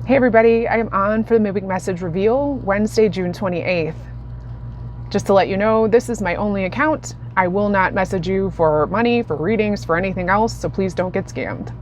Hey everybody, I am on for the Midweek Message Reveal, Wednesday, June 28th. Just to let you know, this is my only account. I will not message you for money, for readings, for anything else, so please don't get scammed.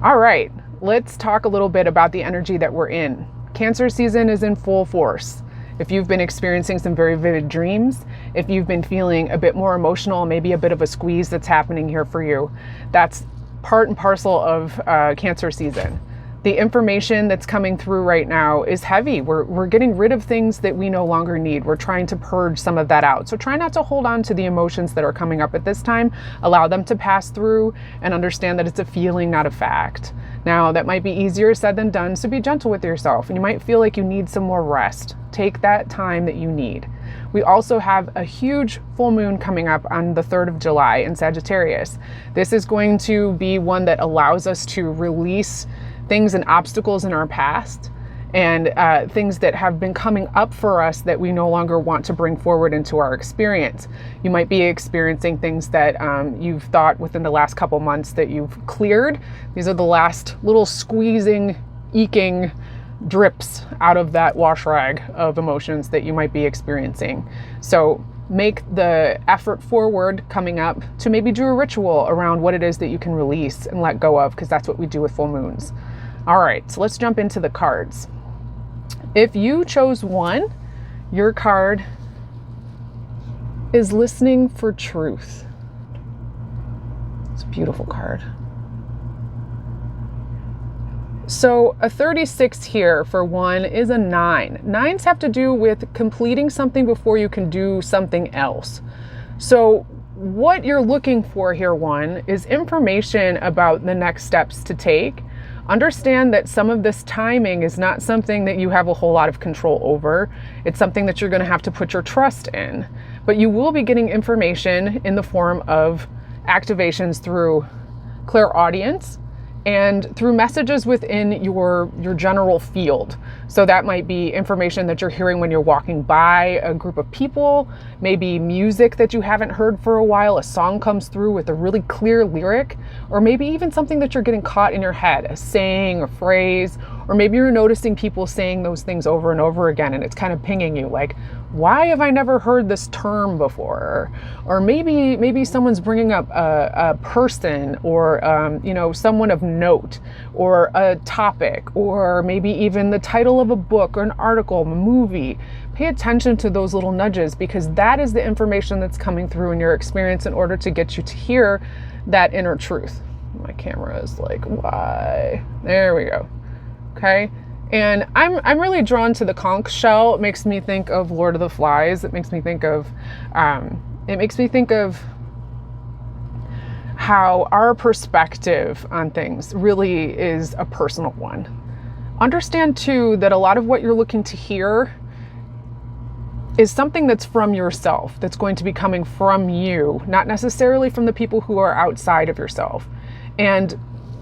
All right, let's talk a little bit about the energy that we're in. Cancer season is in full force. If you've been experiencing some very vivid dreams, if you've been feeling a bit more emotional, maybe a bit of a squeeze that's happening here for you, that's part and parcel of Cancer season. The information that's coming through right now is heavy. We're getting rid of things that we no longer need. We're trying to purge some of that out. So try not to hold on to the emotions that are coming up at this time. Allow them to pass through and understand that it's a feeling, not a fact. Now, that might be easier said than done, so be gentle with yourself. And you might feel like you need some more rest. Take that time that you need. We also have a huge full moon coming up on the 3rd of July in Sagittarius. This is going to be one that allows us to release things and obstacles in our past and things that have been coming up for us that we no longer want to bring forward into our experience. You might be experiencing things that you've thought within the last couple months that you've cleared. These are the last little squeezing, eking drips out of that wash rag of emotions that you might be experiencing. So make the effort forward coming up to maybe do a ritual around what it is that you can release and let go of, because that's what we do with full moons. All right, so let's jump into the cards. If you chose one, your card is listening for truth. It's a beautiful card. So a 36 here for one is a 9. 9s have to do with completing something before you can do something else. So what you're looking for here, one, is information about the next steps to take. Understand that some of this timing is not something that you have a whole lot of control over. It's something that you're going to have to put your trust in. But you will be getting information in the form of activations through clairaudience and through messages within your general field. So that might be information that you're hearing when you're walking by a group of people, maybe music that you haven't heard for a while, a song comes through with a really clear lyric, or maybe even something that you're getting caught in your head, a saying, a phrase, or maybe you're noticing people saying those things over and over again and it's kind of pinging you like, why have I never heard this term before? Or maybe someone's bringing up a person or someone of note, or a topic, or maybe even the title of a book or an article, a movie. Pay attention to those little nudges, because that is the information that's coming through in your experience in order to get you to hear that inner truth. My camera is like, why? There we go. Okay. And I'm really drawn to the conch shell. It makes me think of Lord of the Flies. It makes me think of how our perspective on things really is a personal one. Understand too that a lot of what you're looking to hear is something that's from yourself, that's going to be coming from you, not necessarily from the people who are outside of yourself. And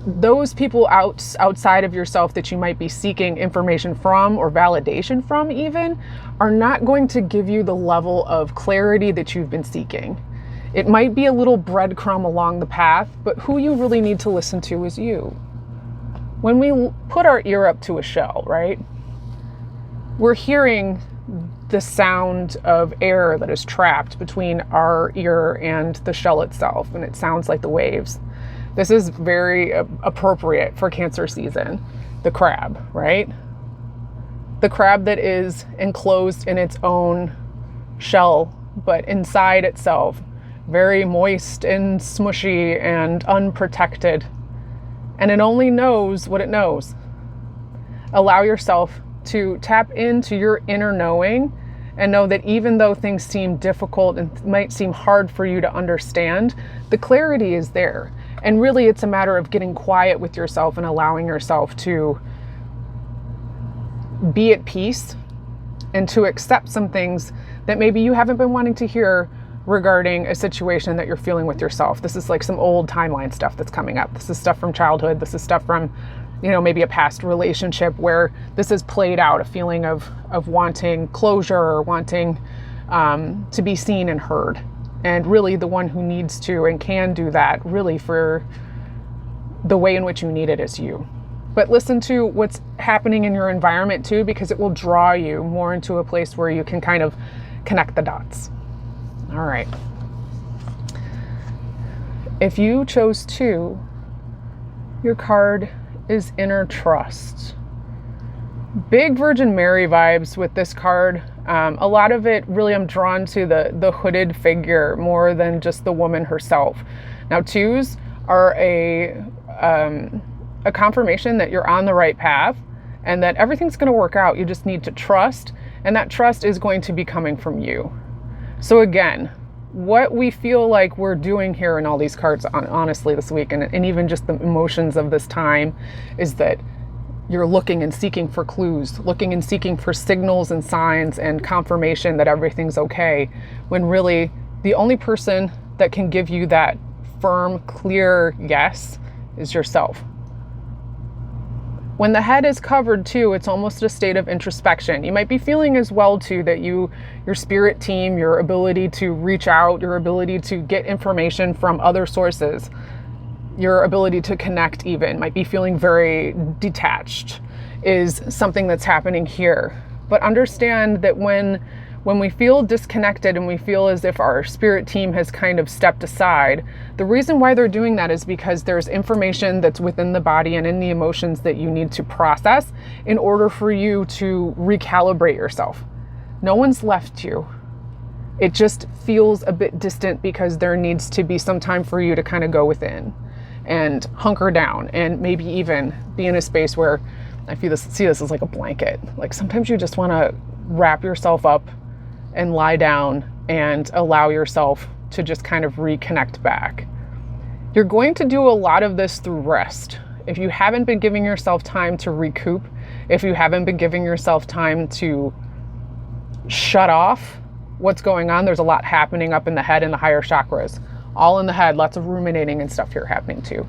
those people outside of yourself that you might be seeking information from or validation from even are not going to give you the level of clarity that you've been seeking. It might be a little breadcrumb along the path, but who you really need to listen to is you. When we put our ear up to a shell, right, we're hearing the sound of air that is trapped between our ear and the shell itself, and it sounds like the waves. This is very appropriate for Cancer season. The crab, right? The crab that is enclosed in its own shell, but inside itself, very moist and smushy and unprotected. And it only knows what it knows. Allow yourself to tap into your inner knowing and know that even though things seem difficult and might seem hard for you to understand, the clarity is there. And really, it's a matter of getting quiet with yourself and allowing yourself to be at peace and to accept some things that maybe you haven't been wanting to hear regarding a situation that you're feeling with yourself. This is like some old timeline stuff that's coming up. This is stuff from childhood. This is stuff from, maybe a past relationship where this has played out, a feeling of wanting closure or wanting to be seen and heard. And really the one who needs to and can do that really for the way in which you need it is you. But listen to what's happening in your environment too, because it will draw you more into a place where you can kind of connect the dots. All right. If you chose 2, your card is Inner Trust. Big Virgin Mary vibes with this card. A lot of it, really, I'm drawn to the hooded figure more than just the woman herself. Now, 2s are a confirmation that you're on the right path and that everything's going to work out. You just need to trust, and that trust is going to be coming from you. So again, what we feel like we're doing here in all these cards, honestly, this week, and even just the emotions of this time, is that you're looking and seeking for clues, looking and seeking for signals and signs and confirmation that everything's okay, when really the only person that can give you that firm, clear yes is yourself. When the head is covered too, it's almost a state of introspection. You might be feeling as well too that your spirit team, your ability to reach out, your ability to get information from other sources, your ability to connect even, might be feeling very detached, is something that's happening here. But understand that when we feel disconnected and we feel as if our spirit team has kind of stepped aside, the reason why they're doing that is because there's information that's within the body and in the emotions that you need to process in order for you to recalibrate yourself. No one's left you. It just feels a bit distant because there needs to be some time for you to kind of go within and hunker down and maybe even be in a space where I see this as like a blanket. Like sometimes you just want to wrap yourself up and lie down and allow yourself to just kind of reconnect back. You're going to do a lot of this through rest. If you haven't been giving yourself time to recoup, if you haven't been giving yourself time to shut off what's going on, there's a lot happening up in the head and the higher chakras. All in the head, lots of ruminating and stuff here happening too.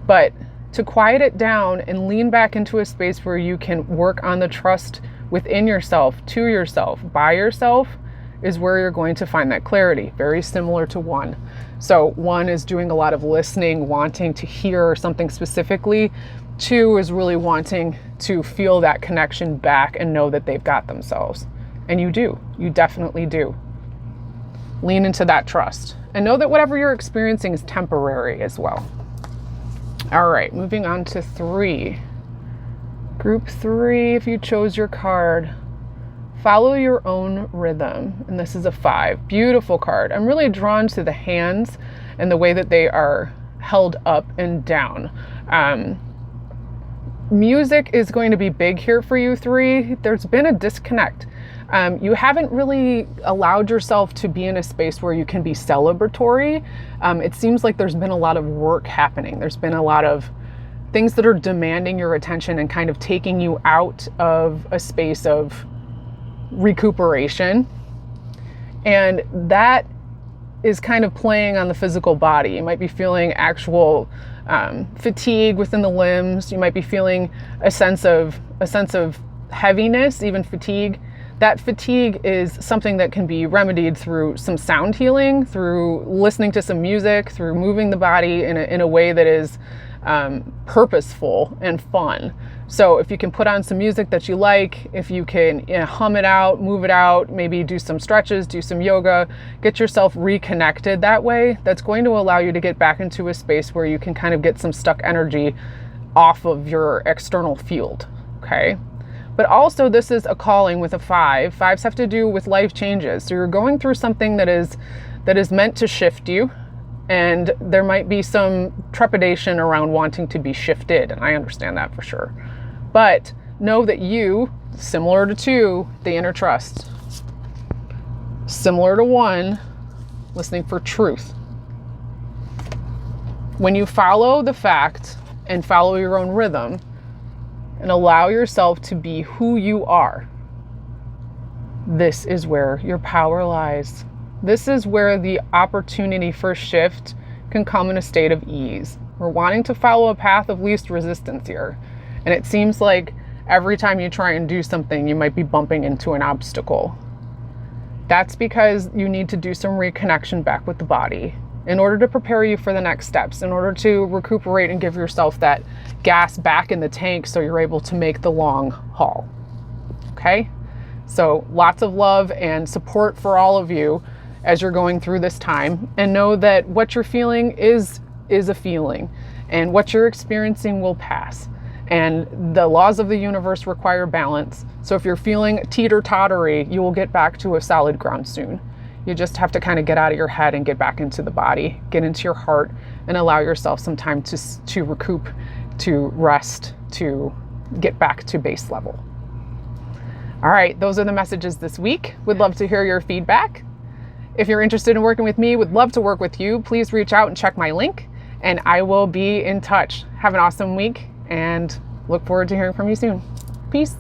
But to quiet it down and lean back into a space where you can work on the trust within yourself, to yourself, by yourself, is where you're going to find that clarity. Very similar to 1. So 1 is doing a lot of listening, wanting to hear something specifically. 2 is really wanting to feel that connection back and know that they've got themselves. And you do. You definitely do. Lean into that trust. And know that whatever you're experiencing is temporary as well. All right, moving on to 3. Group 3, if you chose your card, follow your own rhythm. And this is a 5. Beautiful card. I'm really drawn to the hands and the way that they are held up and down. Music is going to be big here for you 3. There's been a disconnect. You haven't really allowed yourself to be in a space where you can be celebratory. It seems like there's been a lot of work happening. There's been a lot of things that are demanding your attention and kind of taking you out of a space of recuperation. And that is kind of playing on the physical body. You might be feeling actual fatigue within the limbs. You might be feeling a sense of heaviness, even fatigue. That fatigue is something that can be remedied through some sound healing, through listening to some music, through moving the body in a way that is purposeful and fun. So if you can put on some music that you like, if you can hum it out, move it out, maybe do some stretches, do some yoga, get yourself reconnected that way, that's going to allow you to get back into a space where you can kind of get some stuck energy off of your external field, okay? But also this is a calling with a 5. 5s have to do with life changes. So you're going through something that is meant to shift you, and there might be some trepidation around wanting to be shifted, and I understand that for sure. But know that you, similar to 2, the inner trust, similar to 1, listening for truth. When you follow the fact and follow your own rhythm and allow yourself to be who you are, this is where your power lies. This is where the opportunity for shift can come in a state of ease. We're wanting to follow a path of least resistance here. And it seems like every time you try and do something, you might be bumping into an obstacle. That's because you need to do some reconnection back with the body. in order to prepare you for the next steps, in order to recuperate and give yourself that gas back in the tank so you're able to make the long haul. Okay? So lots of love and support for all of you as you're going through this time, and know that what you're feeling is a feeling, and what you're experiencing will pass. And the laws of the universe require balance. So if you're feeling teeter-tottery, you will get back to a solid ground soon. You just have to kind of get out of your head and get back into the body, get into your heart, and allow yourself some time to recoup, to rest, to get back to base level. All right, those are the messages this week. Would love to hear your feedback. If you're interested in working with me, would love to work with you, please reach out and check my link, and I will be in touch. Have an awesome week, and look forward to hearing from you soon. Peace.